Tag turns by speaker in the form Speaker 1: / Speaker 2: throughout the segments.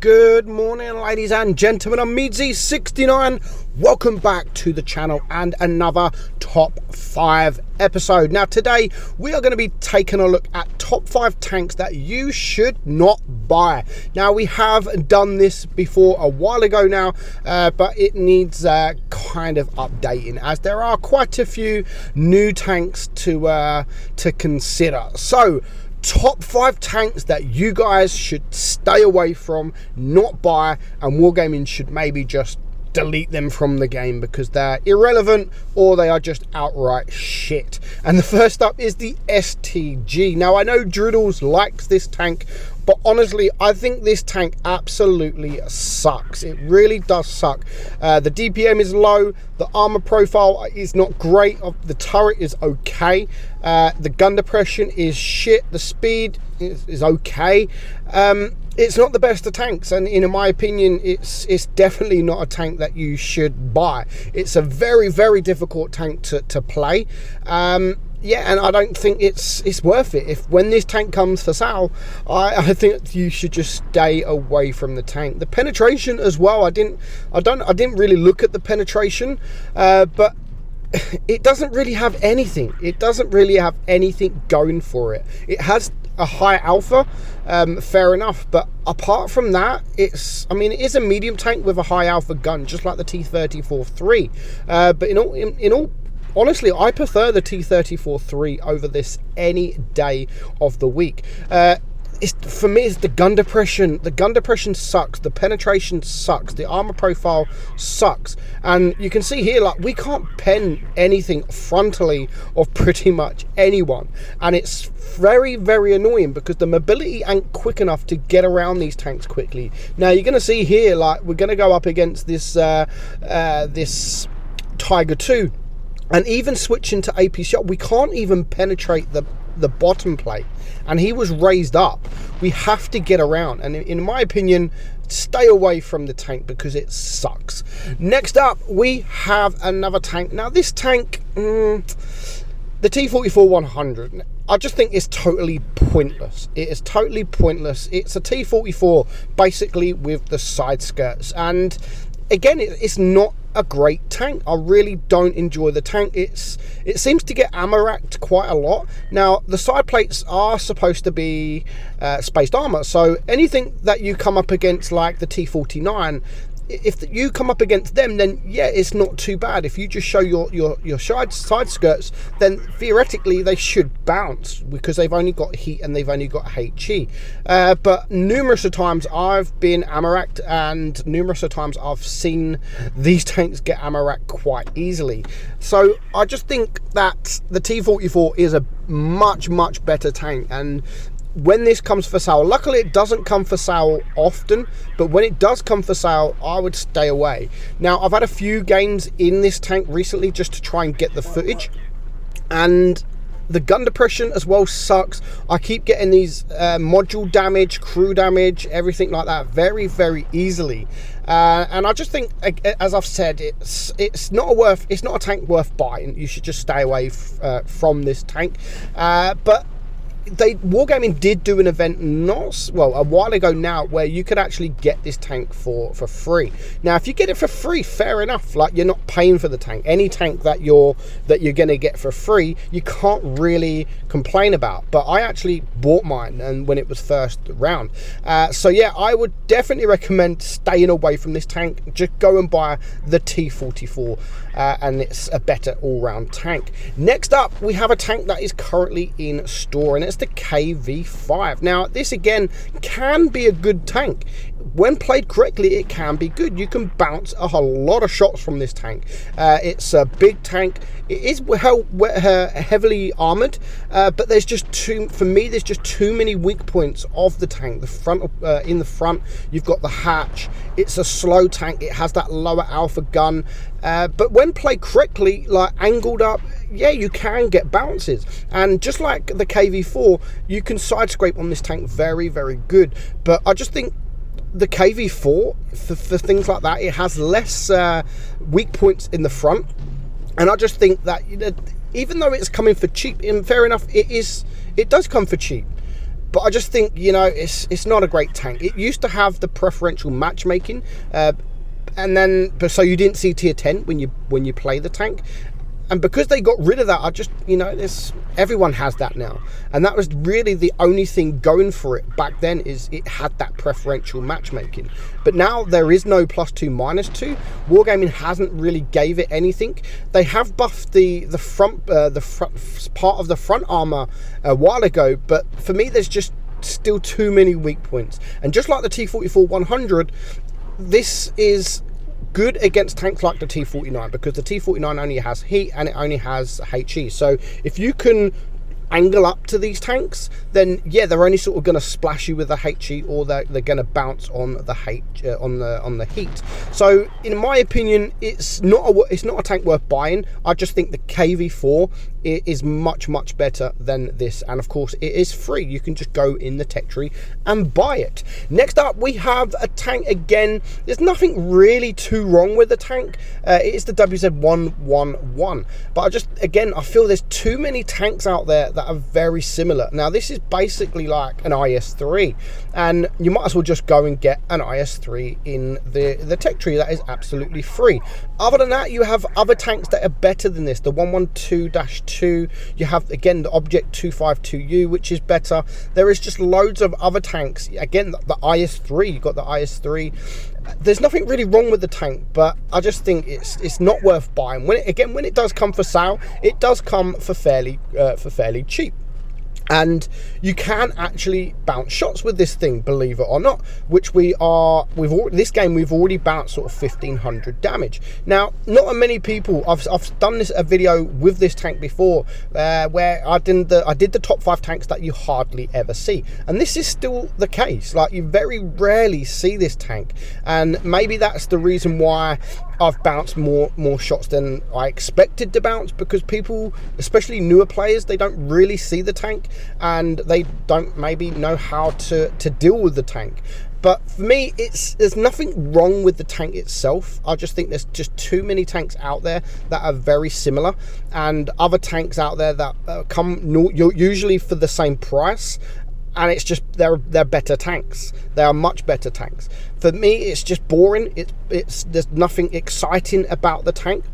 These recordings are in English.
Speaker 1: Good morning, ladies and gentlemen. I'm meadsyreplays. Welcome back to the channel and another top 5 episode. Now today we are going to be taking a look at top 5 tanks that you should not buy. Now we have done this before a while ago now, but it needs kind of updating as there are quite a few new tanks to consider. So top 5 tanks that you guys should stay away from, not buy, and Wargaming should maybe just delete them from the game because they're irrelevant or they are just outright shit. And the first up is the STG. Now I know Droodles likes this tank, but honestly I think this tank absolutely sucks. It really does suck. The DPM is low, the armor profile is not great, the turret is okay, the gun depression is shit, the speed is okay. It's not the best of tanks, and in my opinion it's definitely not a tank that you should buy. It's a very, very difficult tank to play. Yeah, and I don't think it's worth it. If when this tank comes for sale, I think you should just stay away from the tank. The penetration as well, I didn't really look at the penetration, but it doesn't really have anything. It doesn't really have anything going for it. It has a high alpha, fair enough, but apart from that, it is a medium tank with a high alpha gun, just like the T-34-3. But in all honestly, I prefer the T-34-3 over this any day of the week. For me, it's the gun depression. The gun depression sucks. The penetration sucks. The armor profile sucks. And you can see here, like, we can't pen anything frontally of pretty much anyone. And it's very, very annoying because the mobility ain't quick enough to get around these tanks quickly. Now, you're going to see here, like, we're going to go up against this, this Tiger 2. And even switching to AP shot, we can't even penetrate the bottom plate, and he was raised up. We have to get around, and in my opinion, stay away from the tank because it sucks. Next up, we have another tank. Now this tank, the T-44-100, I just think it's totally pointless. It is totally pointless. It's a T-44 basically with the side skirts, and again, it's not a great tank. I really don't enjoy the tank. It seems to get ammo racked quite a lot. Now the side plates are supposed to be spaced armor, so anything that you come up against, like the T-49, if you come up against them, then yeah, it's not too bad. If you just show your side skirts, then theoretically they should bounce because they've only got heat and they've only got HE. But numerous of times I've been ammo racked, and numerous of times I've seen these tanks get ammo racked quite easily. So I just think that the T-44 is a much, much better tank, and when this comes for sale, luckily it doesn't come for sale often, but when it does come for sale, I would stay away. Now I've had a few games in this tank recently just to try and get the footage, and the gun depression as well sucks. I keep getting these module damage, crew damage, everything like that very, very easily, and I just think, as I've said, it's not a tank worth buying. You should just stay away from this tank. But Wargaming did do an event a while ago now where you could actually get this tank for free. Now if you get it for free, fair enough, like, you're not paying for the tank. Any tank that you're gonna get for free, you can't really complain about. But I actually bought mine, and when it was first round, so yeah, I would definitely recommend staying away from this tank. Just go and buy the T-44, and it's a better all-round tank. Next up, we have a tank that is currently in store, and it's the KV-5. Now this again can be a good tank. When played correctly, it can be good. You can bounce a whole lot of shots from this tank. It's a big tank. It is heavily armored, but there's just there's just too many weak points of the tank. The front, in the front, you've got the hatch. It's a slow tank. It has that lower alpha gun, but when played correctly, like angled up, yeah, you can get bounces. And just like the KV-4, you can side scrape on this tank very, very good. But I just think the KV-4, for things like that, it has less weak points in the front, and I just think that, even though it's coming for cheap, and fair enough, it does come for cheap, but I just think, you know, it's not a great tank. It used to have the preferential matchmaking, and then so you didn't see tier 10 when you play the tank. And because they got rid of that, I just, you know, everyone has that now. And that was really the only thing going for it back then, is it had that preferential matchmaking. But now there is no +2, -2. Wargaming hasn't really gave it anything. They have buffed the front part of the front armor a while ago, but for me there's just still too many weak points. And just like the T-44-100, this is good against tanks like the T-49, because the T-49 only has heat and it only has HE. So if you can angle up to these tanks, then yeah, they're only sort of going to splash you with the HE, or they're going to bounce on the on the heat. So in my opinion, it's not a tank worth buying. I just think the KV4 is much better than this, and of course it is free. You can just go in the tech tree and buy it. Next up, we have a tank. Again, there's nothing really too wrong with the tank. It is the WZ-111, but I feel there's too many tanks out there that are very similar. Now this is basically like an IS-3, and you might as well just go and get an IS-3 in the tech tree. That is absolutely free. Other than that, you have other tanks that are better than this. The 112-2, you have again the Object 252U, which is better. There is just loads of other tanks. Again, the IS-3, you've got the IS-3. There's nothing really wrong with the tank, but I just think it's not worth buying. When it does come for sale, it does come for fairly cheap. And you can actually bounce shots with this thing, believe it or not, which this game we've already bounced sort of 1500 damage. Now, not many people, I've done a video with this tank before, where I did the top 5 tanks that you hardly ever see, and this is still the case. Like, you very rarely see this tank, and maybe that's the reason why I've bounced more shots than I expected to bounce, because people, especially newer players, they don't really see the tank, and they don't maybe know how to deal with the tank. But for me, there's nothing wrong with the tank itself. I just think there's just too many tanks out there that are very similar, and other tanks out there that come usually for the same price, and it's just they're better tanks. They are much better tanks. For me, it's just boring. There's nothing exciting about the tank,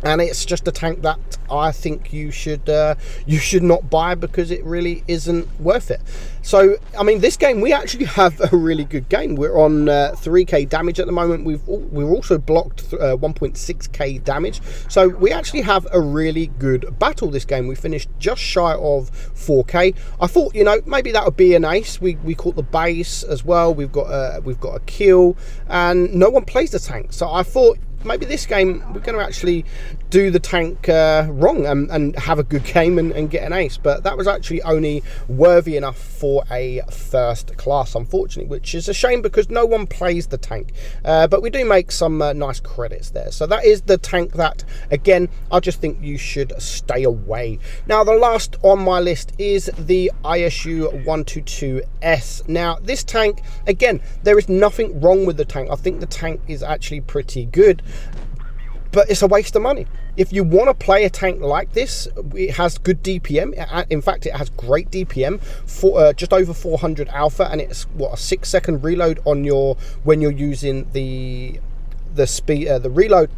Speaker 1: and it's just a tank that I think you should not buy, because it really isn't worth it. So, I mean, this game, we actually have a really good game. We're on 3k damage at the moment. We've also blocked 1.6k damage. So we actually have a really good battle this game. We finished just shy of 4k. I thought, you know, maybe that would be an ace. We caught the base as well. We've got a kill, and no one plays the tank. So I thought, maybe this game we're going to actually do the tank wrong and have a good game and get an ace. But that was actually only worthy enough for a first class, unfortunately, which is a shame because no one plays the tank. But we do make some nice credits there. So that is the tank that, again, I just think you should stay away. Now, the last on my list is the ISU 122S. Now, this tank, again, there is nothing wrong with the tank. I think the tank is actually pretty good, but it's a waste of money. If you want to play a tank like this, it has good DPM. In fact, it has great DPM, for just over 400 alpha, and it's what, a 6-second reload on when you're using the speed, the reload,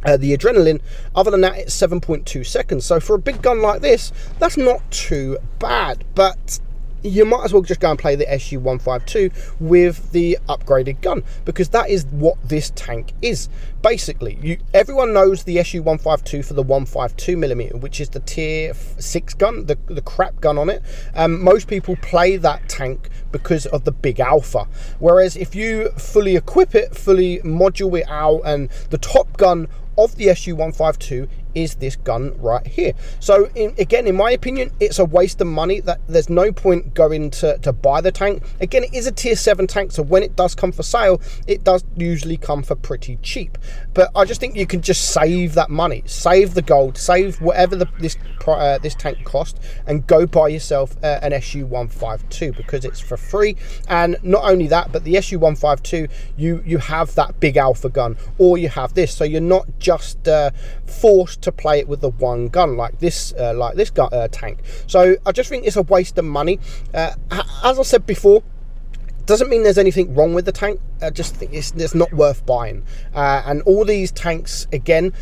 Speaker 1: the adrenaline. Other than that, it's 7.2 seconds. So for a big gun like this, that's not too bad. But you might as well just go and play the SU-152 with the upgraded gun, because that is what this tank is. Basically, everyone knows the SU-152 for the 152mm, which is the tier 6 gun, the crap gun on it. Most people play that tank because of the big alpha. Whereas if you fully equip it, fully module it out, and the top gun of the SU-152 is this gun right here. So again, in my opinion, it's a waste of money. That there's no point going to buy the tank. Again, it is a tier 7 tank, so when it does come for sale, it does usually come for pretty cheap. But I just think you can just save that money, save the gold, save whatever this tank cost, and go buy yourself an SU-152, because it's for free. And not only that, but the SU-152, you have that big alpha gun, or you have this, so you're not just forced to play it with the one gun like this tank. So I just think it's a waste of money. As I said before, doesn't mean there's anything wrong with the tank. I just think it's not worth buying. And all these tanks, again,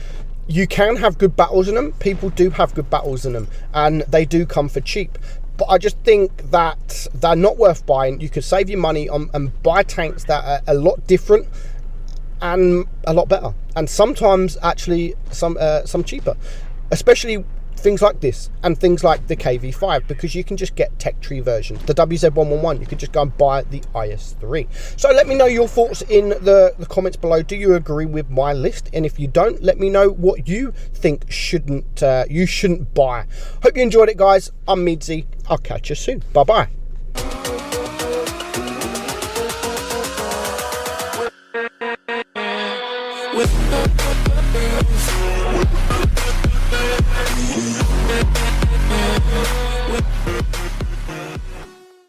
Speaker 1: you can have good battles in them. People do have good battles in them, and they do come for cheap. But I just think that they're not worth buying. You could save your money on and buy tanks that are a lot different and a lot better, and sometimes actually some cheaper, especially things like this and things like the KV5, because you can just get tech tree version. The WZ111, you could just go and buy the IS-3. So let me know your thoughts in the comments below. Do you agree with my list? And if you don't, let me know what you think you shouldn't buy. Hope you enjoyed it, guys. I'm Meadsy. I'll catch you soon. Bye bye.
Speaker 2: With